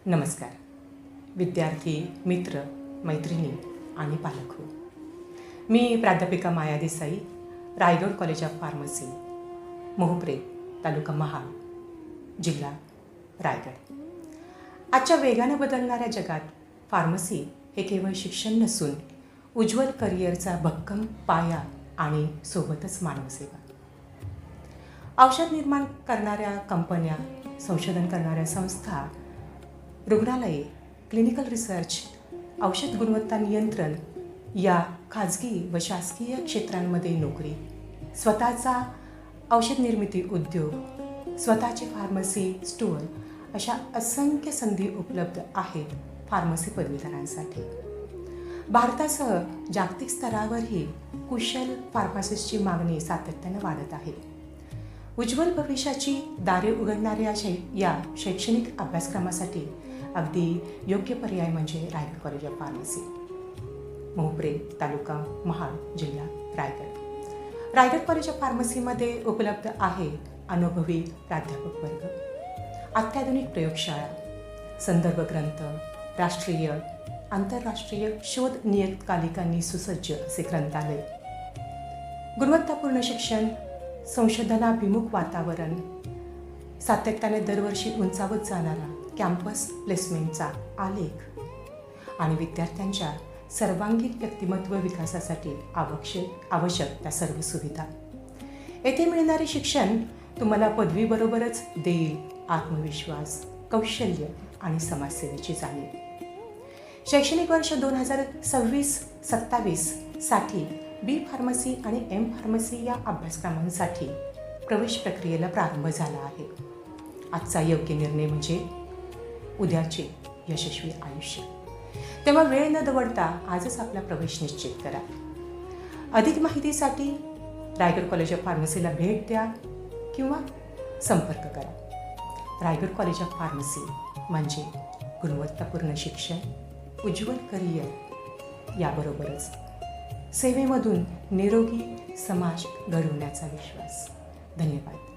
नमस्कार विद्यार्थी, मित्र, मैत्रिणी आणि पालक हो. मी प्राध्यापिका Maya Desai, Raigad college of pharmacy, Mohopre, taluka Mahad, जिल्हा रायगड. आजच्या वेगाने बदलणाऱ्या जगात फार्मसी हे केवळ शिक्षण नसून उज्ज्वल करिअरचा भक्कम पाया आणि सोबतच मानवसेवा. औषध निर्माण करणाऱ्या कंपन्या, संशोधन करणाऱ्या संस्था, रुग्णालये, क्लिनिकल रिसर्च, औषध गुणवत्ता नियंत्रण या खाजगी व शासकीय क्षेत्रांमध्ये नोकरी, स्वतःचा औषध निर्मिती उद्योग, स्वतःची फार्मसी स्टोअर अशा असंख्य संधी उपलब्ध आहेत फार्मसी पदवीधरांसाठी. भारतासह जागतिक स्तरावरही कुशल फार्मासिस्टची मागणी सातत्याने वाढत आहे. उज्ज्वल भविष्याची दारे उघडणाऱ्या या शैक्षणिक अभ्यासक्रमासाठी अगदी योग्य पर्याय म्हणजे Raigad college of pharmacy, Mohopre, taluka Mahad, जिल्हा रायगड. रायगड कॉलेज ऑफ फार्मसीमध्ये उपलब्ध आहे अनुभवी प्राध्यापक वर्ग, अत्याधुनिक प्रयोगशाळा, संदर्भ ग्रंथ, राष्ट्रीय आंतरराष्ट्रीय शोध नियतकालिकांनी सुसज्ज असे ग्रंथालय, गुणवत्तापूर्ण शिक्षण, संशोधनाभिमुख वातावरण, सातत्याने दरवर्षी उंचावत जाणारा कॅम्पस प्लेसमेंटचा आलेख आणि विद्यार्थ्यांच्या सर्वांगीण व्यक्तिमत्व विकासासाठी आवश्यक त्या सर्व सुविधा. येथे मिळणारे शिक्षण तुम्हाला पदवीबरोबरच देईल आत्मविश्वास, कौशल्य आणि समाजसेवेची जाणीव. शैक्षणिक वर्ष 2026-27 साठी बी फार्मसी आणि एम फार्मसी या अभ्यासक्रमांसाठी प्रवेश प्रक्रियेला प्रारंभ झाला आहे. आजचा योग्य निर्णय म्हणजे उद्याचे यशस्वी आयुष्य. तेव्हा वेळ न दवडता आजच आपला प्रवेश निश्चित करा. अधिक माहितीसाठी रायगड कॉलेज ऑफ फार्मसीला भेट द्या किंवा संपर्क करा. रायगड कॉलेज ऑफ फार्मसी म्हणजे गुणवत्तापूर्ण शिक्षण, उज्ज्वल करिअर याबरोबरच सेवेमधून निरोगी समाज घडवण्याचा विश्वास. धन्यवाद.